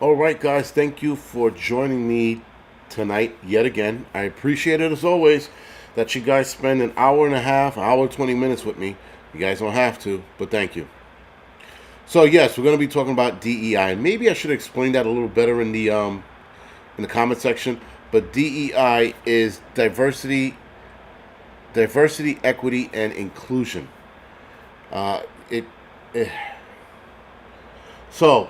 All right, guys, thank you for joining me tonight yet again. I appreciate it as always that you guys spend an hour and a half, hour 20 minutes with me. You guys don't have to, but thank you. So yes, we're going to be talking about DEI, and maybe I should explain that a little better in the comment section. But DEI is diversity, equity, and inclusion. Uh, it, it so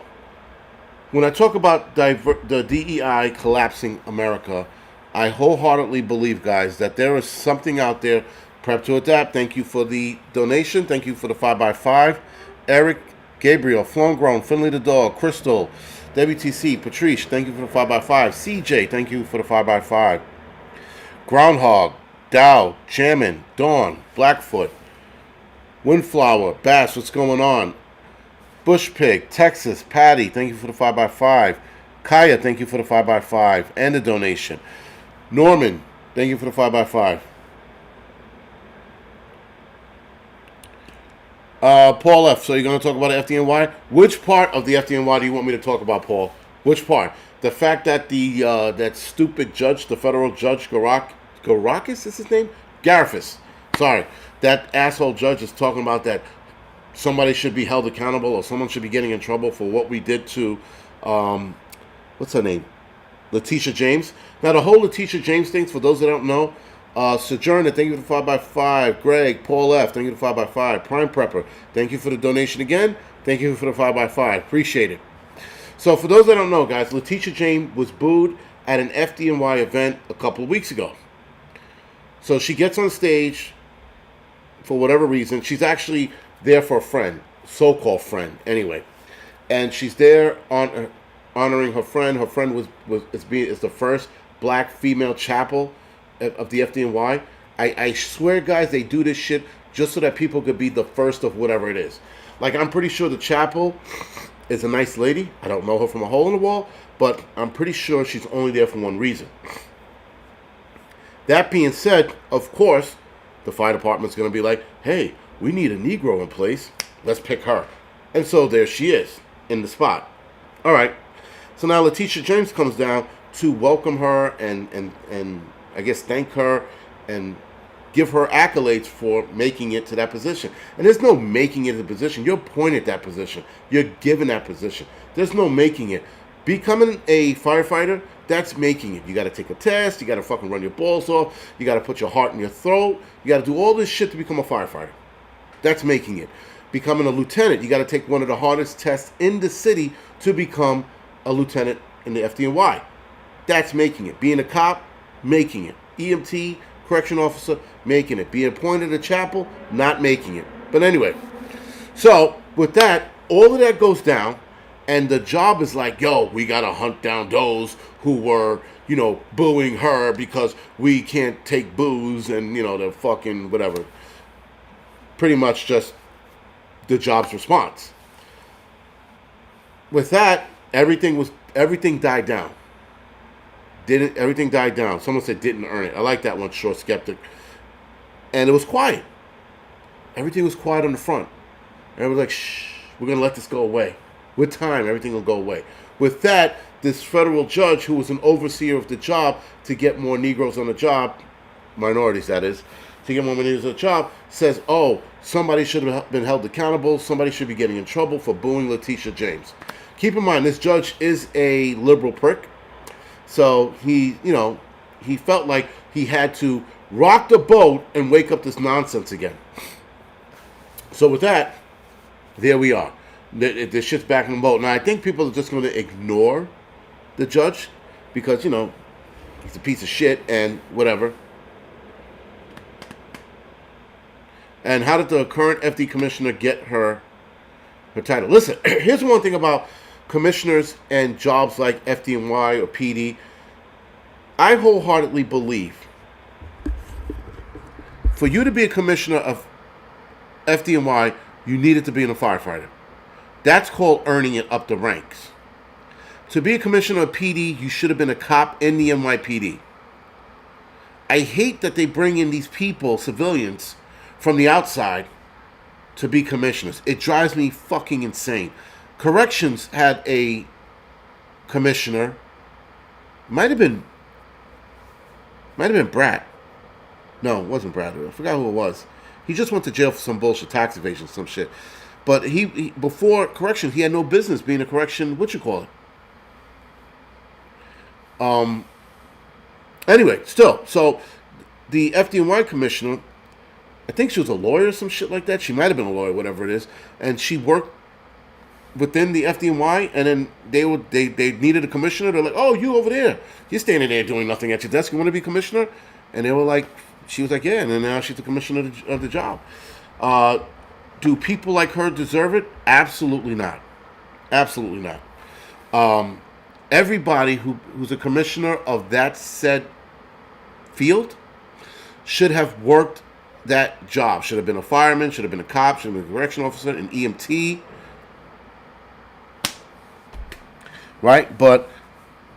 when I talk about the DEI collapsing America, I wholeheartedly believe, guys, that there is something out there. Prep to adapt. Thank you for the donation. Thank you for the 5x5. Eric, Gabriel, Flown Grown, Finley the Dog, Crystal, WTC, Patrice, thank you for the 5x5. CJ, thank you for the 5x5. Groundhog, Dow, Chairman, Dawn, Blackfoot, Windflower, Bass, what's going on? Bush Pig, Texas, Patty, thank you for the 5x5. Kaya, thank you for the 5x5 and the donation. Norman, thank you for the 5x5. Paul F., so you're going to talk about the FDNY? Which part of the FDNY do you want me to talk about, Paul? Which part? The fact that that stupid judge, the federal judge, Garakis is his name? Garifas. Sorry. That asshole judge is talking about that somebody should be held accountable or someone should be getting in trouble for what we did to, what's her name? Letitia James. Now, the whole Letitia James thing, for those that don't know, Sojourner, thank you for the 5x5. Greg, Paul F., thank you for the 5x5. Prime Prepper, thank you for the donation again. Thank you for the 5x5. Appreciate it. So, for those that don't know, guys, Letitia James was booed at an FDNY event a couple of weeks ago. So, she gets on stage for whatever reason. She's actually there for a friend, so-called friend, anyway. And she's there honoring her friend. Her friend is the first black female chapel of the FDNY. I swear, guys, they do this shit just so that people could be the first of whatever it is. Like, I'm pretty sure the chapel is a nice lady. I don't know her from a hole in the wall, but I'm pretty sure she's only there for one reason. That being said, of course, the fire department's going to be like, hey, we need a Negro in place. Let's pick her. And so there she is in the spot. All right. So now Letitia James comes down to welcome her and I guess thank her and give her accolades for making it to that position. And there's no making it a position. You're appointed that position. You're given that position. There's no making it. Becoming a firefighter, that's making it. You got to take a test. You got to fucking run your balls off. You got to put your heart in your throat. You got to do all this shit to become a firefighter. That's making it. Becoming a lieutenant, you got to take one of the hardest tests in the city to become a lieutenant in the FDNY. That's making it. Being a cop, making it. EMT, correction officer, making it. Being appointed a chapel, not making it. But anyway, so with that, all of that goes down, and the job is like, yo, we got to hunt down those who were, booing her because we can't take boos and, the fucking whatever. Pretty much just the job's response. With that, everything died down. Everything died down. Someone said didn't earn it. I like that one, Short Skeptic. And it was quiet. Everything was quiet on the front. Everyone was like, shh, we're going to let this go away. With time, everything will go away. With that, this federal judge, who was an overseer of the job to get more Negroes on the job, minorities that is, to get more Negroes on the job, says, oh, somebody should have been held accountable. Somebody should be getting in trouble for booing Letitia James. Keep in mind, this judge is a liberal prick. So he felt like he had to rock the boat and wake up this nonsense again. So with that, there we are. This shit's back in the boat. Now, I think people are just going to ignore the judge because, he's a piece of shit and whatever. And how did the current FD commissioner get her title? Listen, here's one thing about commissioners and jobs like FDNY or PD. I wholeheartedly believe for you to be a commissioner of FDNY, you needed to be a firefighter. That's called earning it up the ranks. To be a commissioner of PD, you should have been a cop in the NYPD. I hate that they bring in these people, civilians, from the outside to be commissioners. It drives me fucking insane. Corrections had a commissioner, might have been Brat. No, it wasn't Brad. I forgot who it was. He just went to jail for some bullshit, tax evasion, some shit. But he before correction, he had no business being a correction. What you call it? Anyway, still, so the FDNY commissioner, I think she was a lawyer or some shit like that. She might have been a lawyer, whatever it is, and she worked within the FDNY, and then they needed a commissioner. They're like, "Oh, you over there? You're standing there doing nothing at your desk. You want to be commissioner?" And they were like, she was like, "Yeah," and then now she's the commissioner of the job. Do people like her deserve it? Absolutely not. Absolutely not. Everybody who's a commissioner of that said field should have worked that job. Should have been a fireman, should have been a cop, should have been a correction officer, an EMT. Right? But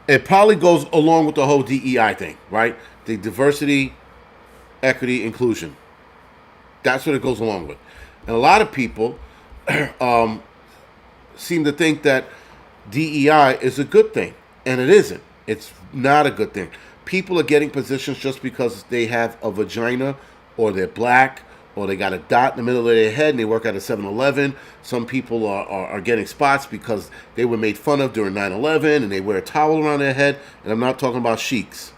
it probably goes along with the whole DEI thing, right? The diversity, equity, inclusion. That's what it goes along with. And a lot of people seem to think that DEI is a good thing, and it isn't. It's not a good thing. People are getting positions just because they have a vagina, or they're black, or they got a dot in the middle of their head and they work at a 7-Eleven. Some people are getting spots because they were made fun of during 9/11 and they wear a towel around their head. And I'm not talking about sheiks,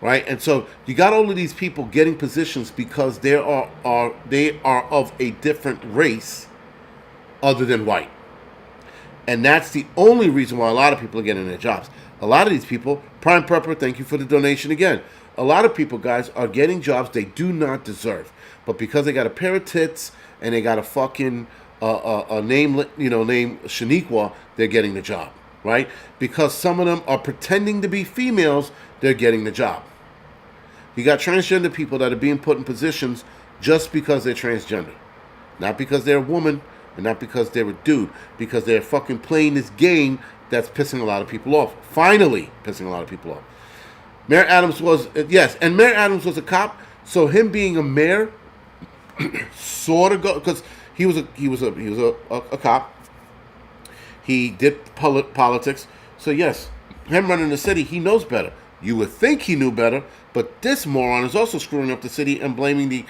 right? And so you got all of these people getting positions because they are of a different race other than white. And that's the only reason why a lot of people are getting their jobs. A lot of these people, Prime Prepper, thank you for the donation again. A lot of people, guys, are getting jobs they do not deserve. But because they got a pair of tits and they got a fucking name Shaniqua, they're getting the job, right? Because some of them are pretending to be females, they're getting the job. You got transgender people that are being put in positions just because they're transgender. Not because they're a woman, and not because they're a dude. Because they're fucking playing this game that's pissing a lot of people off. Finally pissing a lot of people off. Mayor Adams was, yes, and Mayor Adams was a cop, so him being a mayor sort of go, because he was a cop. He did politics. So yes, him running the city, he knows better. You would think he knew better, but this moron is also screwing up the city and blaming the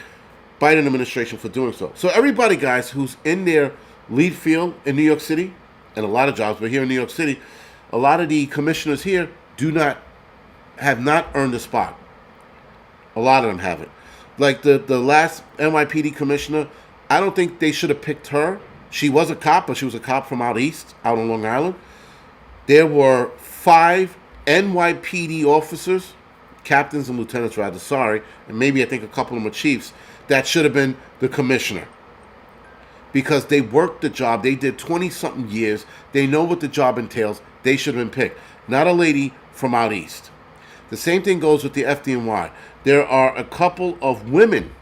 Biden administration for doing so. So everybody, guys, who's in their lead field in New York City, and a lot of jobs, but here in New York City, a lot of the commissioners here have not earned a spot. A lot of them haven't. Like the last NYPD commissioner, I don't think they should have picked her. She was a cop, but she was a cop from out east, out on Long Island. There were 5 NYPD officers, captains and lieutenants rather, sorry, and maybe I think a couple of them were chiefs, that should have been the commissioner. Because they worked the job, they did 20-something years, they know what the job entails, they should have been picked. Not a lady from out east. The same thing goes with the FDNY. There are a couple of women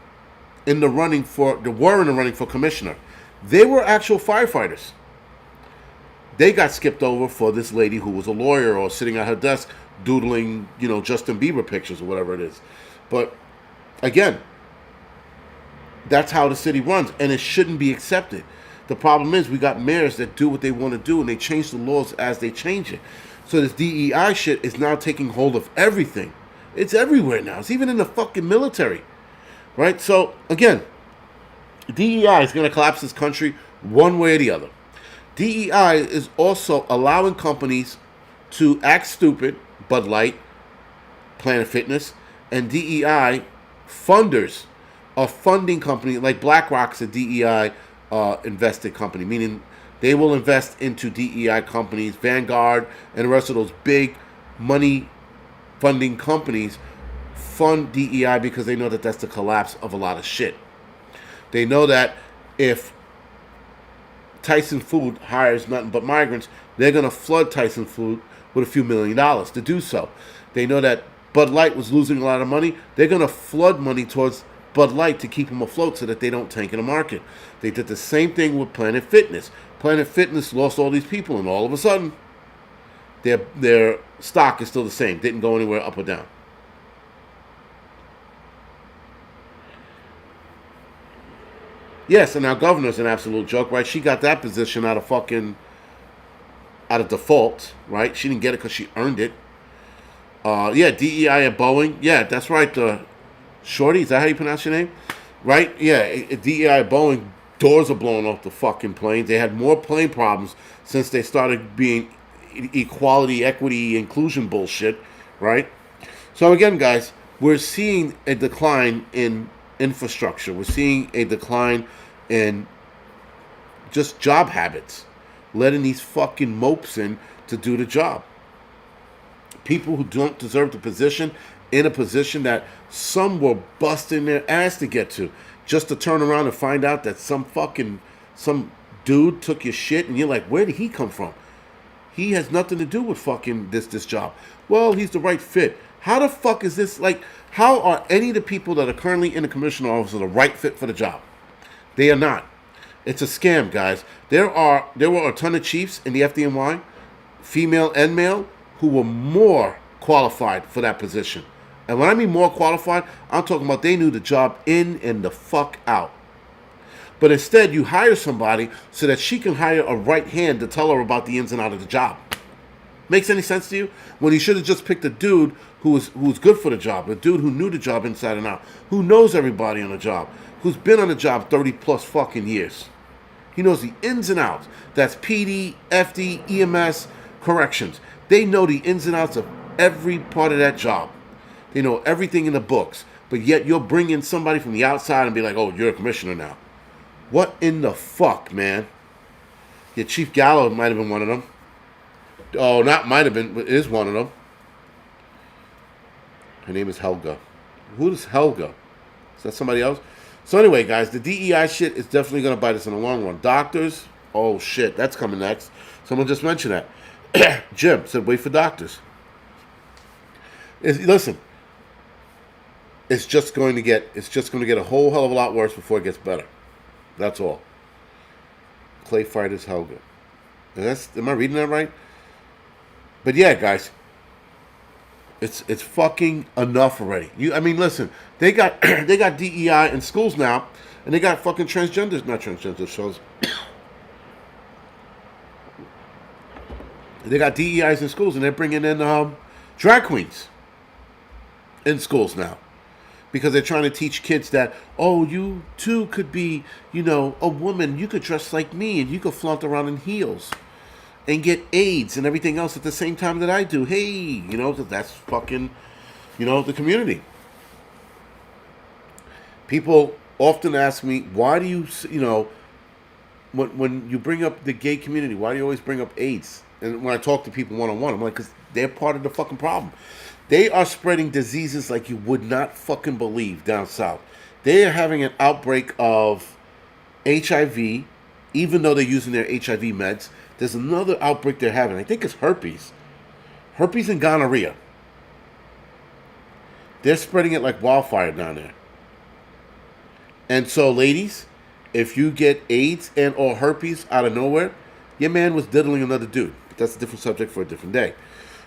in the running for commissioner. They were actual firefighters. They got skipped over for this lady who was a lawyer or sitting at her desk doodling, Justin Bieber pictures or whatever it is. But again, that's how the city runs, and it shouldn't be accepted. The problem is we got mayors that do what they want to do, and they change the laws as they change it. So this DEI shit is now taking hold of everything. It's everywhere now. It's even in the fucking military, right? So again, DEI is going to collapse this country one way or the other. DEI is also allowing companies to act stupid, Bud Light, Planet Fitness, and DEI funders are funding companies like BlackRock's a DEI invested company, meaning they will invest into DEI companies, Vanguard, and the rest of those big money funding companies fund DEI because they know that that's the collapse of a lot of shit. They know that if Tyson Food hires nothing but migrants, they're going to flood Tyson Food with a few $1 million to do so. They know that Bud Light was losing a lot of money. They're going to flood money towards Bud Light to keep them afloat so that they don't tank in the market. They did the same thing with Planet Fitness. Planet Fitness lost all these people, and all of a sudden, their stock is still the same. Didn't go anywhere up or down. Yes, and our governor's an absolute joke, right? She got that position out out of default, right? She didn't get it because she earned it. Yeah, DEI at Boeing. Yeah, that's right. Shorty, is that how you pronounce your name? Right? Yeah, DEI at Boeing, doors are blowing off the fucking planes. They had more plane problems since they started being equality, equity, inclusion bullshit, right? So again, guys, we're seeing a decline in infrastructure. We're seeing a decline in just job habits, letting these fucking mopes in to do the job. People who don't deserve the position, in a position that some were busting their ass to get to, just to turn around and find out that some dude took your shit, and you're like, where did he come from? He has nothing to do with fucking this job. Well, he's the right fit. How the fuck is this, like, how are any of the people that are currently in the commissioner office the right fit for the job? They are not. It's a scam, guys. There were a ton of chiefs in the FDNY, female and male, who were more qualified for that position. And when I mean more qualified, I'm talking about they knew the job in and the fuck out. But instead, you hire somebody so that she can hire a right hand to tell her about the ins and outs of the job. Makes any sense to you? When you should have just picked a dude who was good for the job, a dude who knew the job inside and out, who knows everybody on the job, who's been on the job 30 plus fucking years. He knows the ins and outs. That's PD, FD, EMS, corrections. They know the ins and outs of every part of that job. They know everything in the books. But yet you'll bring in somebody from the outside and be like, oh, you're a commissioner now. What in the fuck, man? Yeah, Chief Gallo might have been one of them. Oh, not might have been, but is one of them. Her name is Helga. Who is Helga? Is that somebody else? So anyway, guys, the DEI shit is definitely going to bite us in the long run. Doctors, oh shit, that's coming next. Someone just mentioned that. Jim said, wait for doctors. Listen, it's just going to get a whole hell of a lot worse before it gets better. That's all. Clay Fighters Helga. Am I reading that right? But yeah, guys, it's fucking enough already. Listen, they got DEI in schools now, and they got fucking not transgender shows. They got DEIs in schools, and they're bringing in drag queens in schools now. Because they're trying to teach kids that, oh, you too could be, a woman. You could dress like me, and you could flaunt around in heels and get AIDS and everything else at the same time that I do. Hey, that's fucking, the community. People often ask me, why do you, when you bring up the gay community, why do you always bring up AIDS? And when I talk to people one-on-one, I'm like, because they're part of the fucking problem. They are spreading diseases like you would not fucking believe down south. They are having an outbreak of HIV, even though they're using their HIV meds. There's another outbreak they're having. I think it's herpes. Herpes and gonorrhea. They're spreading it like wildfire down there. And so, ladies, if you get AIDS and or herpes out of nowhere, your man was diddling another dude. But that's a different subject for a different day.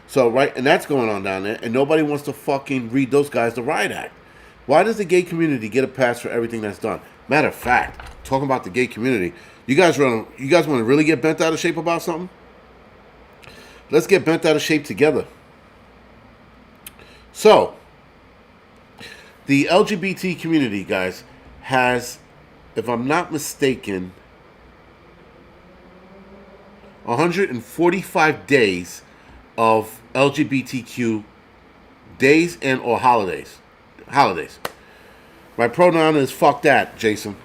So, right, and that's going on down there, and nobody wants to fucking read those guys the riot act. Why does the gay community get a pass for everything that's done? Matter of fact, talking about the gay community, you guys want to really get bent out of shape about something? Let's get bent out of shape together. So, the LGBT community, guys, has, if I'm not mistaken, 145 days of LGBTQ days and or holidays. My pronoun is fuck that, Jason.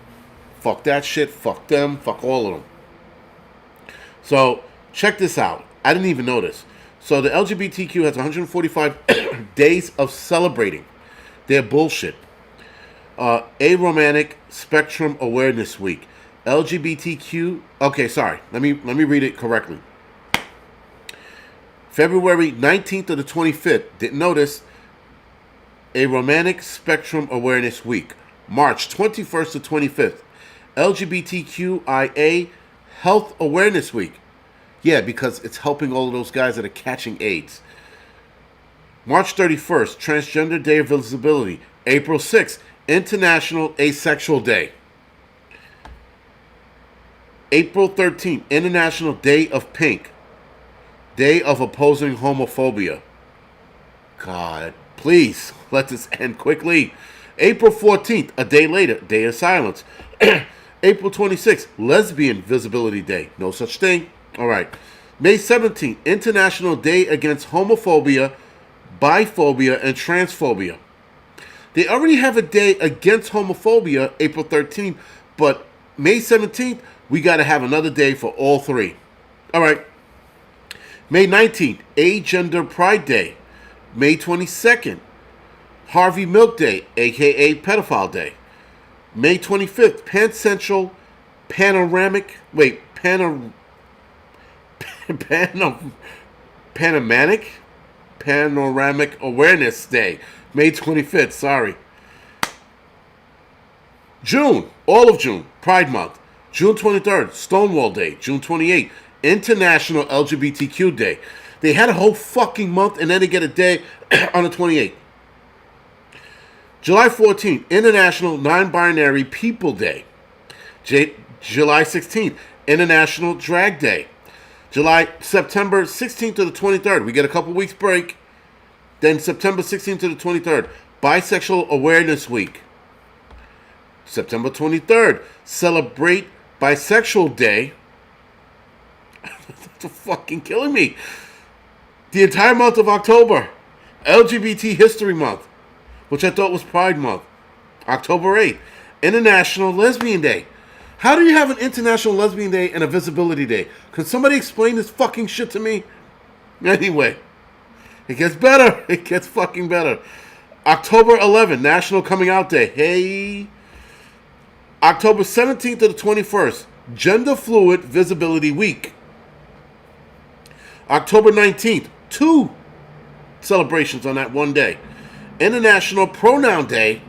Fuck that shit, fuck them, fuck all of them. So, check this out. I didn't even know this. So, the LGBTQ has 145 days of celebrating their bullshit. Aromantic Spectrum Awareness Week. LGBTQ... Okay, sorry. Let me read it correctly. February 19th to the 25th. Didn't notice. Aromantic Spectrum Awareness Week. March 21st to 25th. LGBTQIA Health Awareness Week. Yeah, because it's helping all of those guys that are catching AIDS. March 31st, Transgender Day of Visibility. April 6th, International Asexual Day. April 13th, International Day of Pink. Day of opposing homophobia. God, please let this end quickly. April 14th, a day later, Day of Silence. April 26th, Lesbian Visibility Day. No such thing. All right. May 17th, International Day Against Homophobia, Biphobia, and Transphobia. They already have a day against homophobia, April 13th, but May 17th, we got to have another day for all three. All right. May 19th, Agender Pride Day. May 22nd, Harvey Milk Day, a.k.a. Pedophile Day. May 25th, Pansexual Panoramic... Wait, Panoramic Awareness Day. May 25th, sorry. June, all of June, Pride Month. June 23rd, Stonewall Day. June 28th, International LGBTQ Day. They had a whole fucking month and then they get a day on the 28th. July 14th, International Non-Binary People Day. July 16th, International Drag Day. September 16th to the 23rd, we get a couple weeks break. Then September 16th to the 23rd, Bisexual Awareness Week. September 23rd, celebrate Bisexual Day. That's fucking killing me. The entire month of October, LGBT History Month, which I thought was Pride Month. October 8th, International Lesbian Day. How do you have an International Lesbian Day and a Visibility Day? Could somebody explain this fucking shit to me? Anyway, it gets better. It gets fucking better. October 11th, National Coming Out Day. Hey. October 17th to the 21st, Gender Fluid Visibility Week. October 19th, 2 celebrations on that one day. International Pronoun Day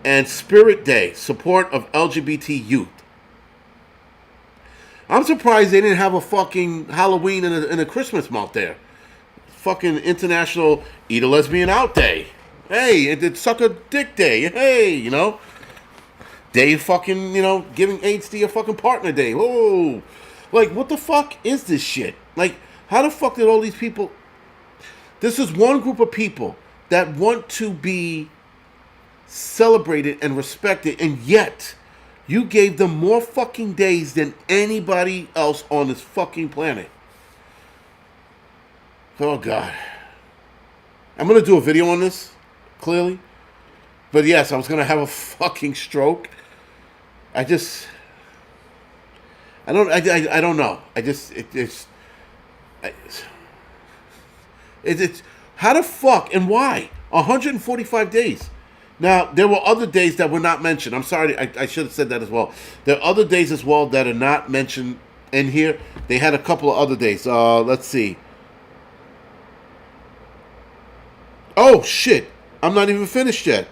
and Spirit Day, support of LGBT youth. I'm surprised they didn't have a fucking Halloween and a Christmas month there. Fucking International Eat a Lesbian Out Day. Hey, it's Suck a Dick Day. Hey, you know. Day fucking, you know, giving AIDS to your fucking partner day. Whoa. Like, what the fuck is this shit? Like, how the fuck did all these people... This is one group of people that want to be celebrated and respected, and yet you gave them more fucking days than anybody else on this fucking planet. Oh, God. I'm going to do a video on this, clearly. But yes, I was going to have a fucking stroke. I don't know. It's how the fuck and why? 145 days. Now, there were other days that were not mentioned. I'm sorry, I should have said that as well. There are other days as well that are not mentioned in here. They had a couple of other days. Let's see. Oh, shit. I'm not even finished yet.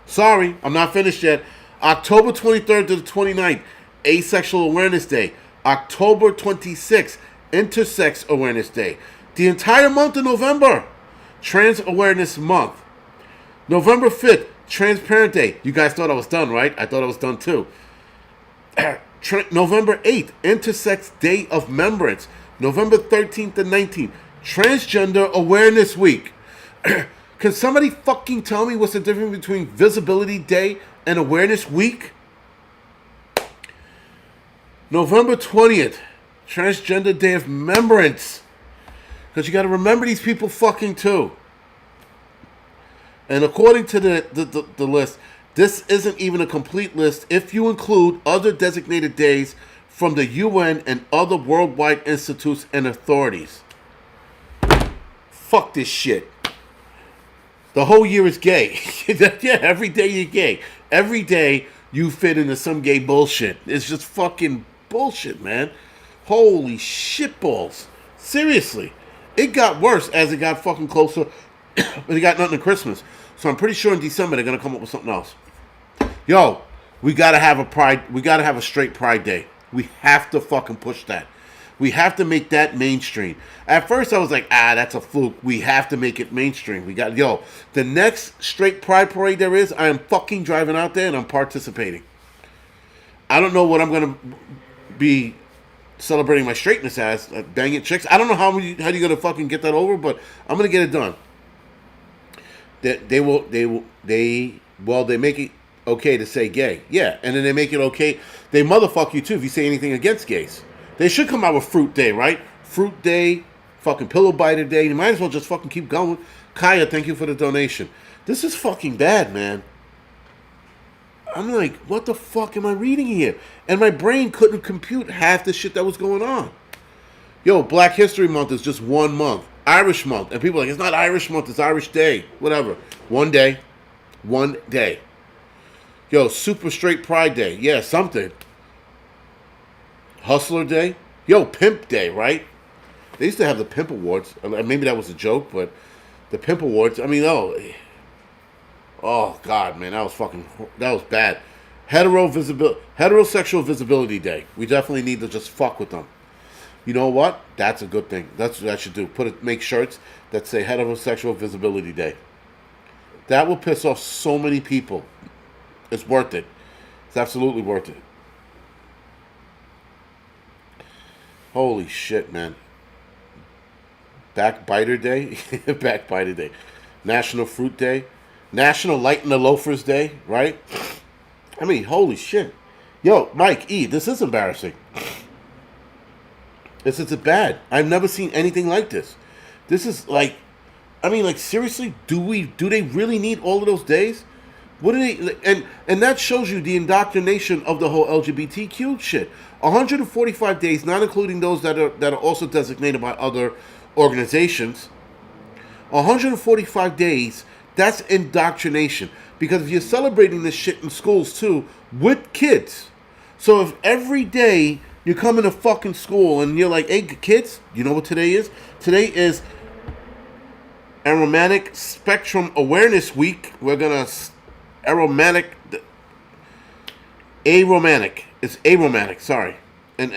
Sorry, I'm not finished yet. October 23rd to the 29th, Asexual Awareness Day. October 26th, Intersex Awareness Day. The entire month of November, Trans Awareness Month. November 5th, Transparent Day. You guys thought I was done, right? I thought I was done too. November 8th, Intersex Day of Remembrance. November 13th and 19th, Transgender Awareness Week. Can somebody fucking tell me what's the difference between Visibility Day and Awareness Week? November 20th, Transgender Day of Remembrance. Because you got to remember these people fucking too. And according to the list, this isn't even a complete list if you include other designated days from the UN and other worldwide institutes and authorities. Fuck this shit. The whole year is gay. Yeah, every day you're gay. Every day you fit into some gay bullshit. It's just fucking bullshit, man. Holy shitballs. Seriously. It got worse as it got fucking closer. But it got nothing to Christmas. So I'm pretty sure in December they're going to come up with something else. Yo, we got to have a pride. We got to have a straight Pride Day. We have to fucking push that. We have to make that mainstream. At first, I was like, that's a fluke. We have to make it mainstream. The next straight Pride Parade there is, I am fucking driving out there and I'm participating. I don't know what I'm going to be celebrating my straightness as dang it chicks. I don't know how you gonna fucking get that over, but I'm gonna get it done. They make it okay to say gay, yeah, and then they make it okay. They motherfuck you too if you say anything against gays. They should come out with Fruit Day, right? Fruit Day, fucking Pillow Biter Day. You might as well just fucking keep going. Kaya, thank you for the donation. This is fucking bad, man. I'm like, what the fuck am I reading here? And my brain couldn't compute half the shit that was going on. Yo, Black History Month is just 1 month. Irish Month. And people are like, it's not Irish Month, it's Irish Day. Whatever. 1 day. 1 day. Yo, Super Straight Pride Day. Yeah, something. Hustler Day. Yo, Pimp Day, right? They used to have the Pimp Awards. Maybe that was a joke, but the Pimp Awards, I mean, oh God, man, that was bad. Heterosexual Visibility Day. We definitely need to just fuck with them. You know what? That's a good thing. That's what I should do. Make shirts that say Heterosexual Visibility Day. That will piss off so many people. It's worth it. It's absolutely worth it. Holy shit, man. Backbiter Day. Backbiter Day. National Fruit Day. National Lighten the Loafers Day, right? I mean, holy shit. Yo, Mike E., this is embarrassing. This is bad. I've never seen anything like this. This is like, I mean, like, seriously, do they really need all of those days? What do they, and that shows you the indoctrination of the whole LGBTQ shit. 145 days, not including those that are also designated by other organizations. 145 days, that's indoctrination. Because if you're celebrating this shit in schools too, with kids. So if every day you come into fucking school and you're like, hey kids, you know what today is? Today is Aromatic Spectrum Awareness Week. We're gonna aromatic. It's aromatic, sorry. And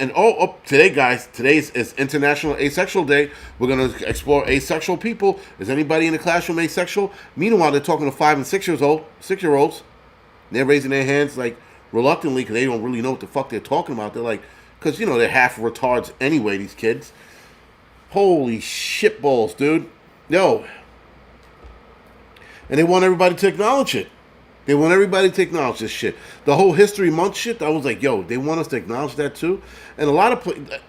today, guys, today is International Asexual Day. We're going to explore asexual people. Is anybody in the classroom asexual? Meanwhile, they're talking to 5 and 6-year-olds. They're raising their hands, like, reluctantly, because they don't really know what the fuck they're talking about. They're like, because, they're half retards anyway, these kids. Holy shitballs, dude. Yo. And they want everybody to acknowledge it. They want everybody to acknowledge this shit. The whole History Month shit, I was like, yo, they want us to acknowledge that too? And a lot of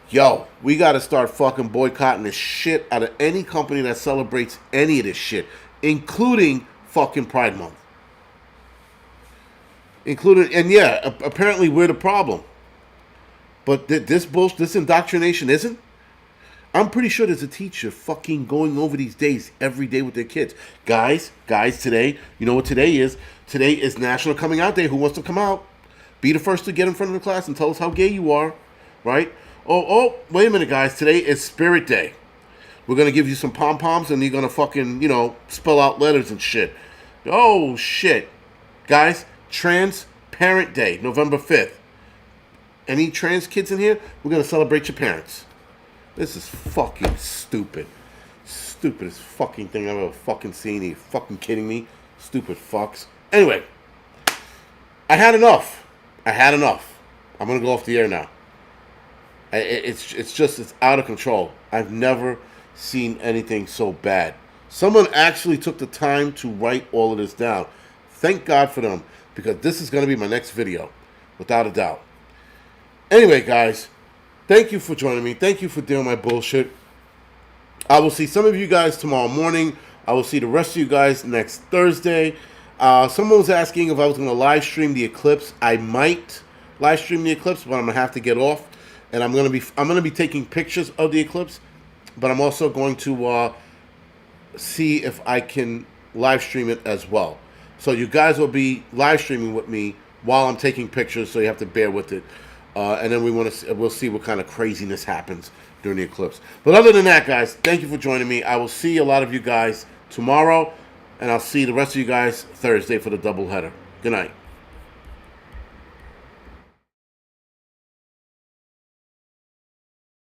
yo, we got to start fucking boycotting the shit out of any company that celebrates any of this shit, including fucking Pride Month. And yeah, apparently we're the problem. But this indoctrination isn't? I'm pretty sure there's a teacher fucking going over these days every day with their kids. Guys, today, you know what today is? Today is National Coming Out Day. Who wants to come out? Be the first to get in front of the class and tell us how gay you are, right? Oh, wait a minute, guys. Today is Spirit Day. We're going to give you some pom-poms and you're going to fucking, spell out letters and shit. Oh, shit. Guys, Transparent Day, November 5th. Any trans kids in here? We're going to celebrate your parents. This is fucking stupid. Stupidest fucking thing I've ever fucking seen. Are you fucking kidding me? Stupid fucks. Anyway, I had enough. I'm going to go off the air now. It's out of control. I've never seen anything so bad. Someone actually took the time to write all of this down. Thank God for them, because this is going to be my next video, without a doubt. Anyway, guys, thank you for joining me. Thank you for dealing with my bullshit. I will see some of you guys tomorrow morning. I will see the rest of you guys next Thursday. Someone was asking if I was going to live stream the eclipse. I might live stream the eclipse, but I'm going to have to get off. And I'm going to be taking pictures of the eclipse, but I'm also going to see if I can live stream it as well. So you guys will be live streaming with me while I'm taking pictures, so you have to bear with it. And then we'll see what kind of craziness happens during the eclipse. But other than that, guys, thank you for joining me. I will see a lot of you guys tomorrow, and I'll see the rest of you guys Thursday for the doubleheader. Good night.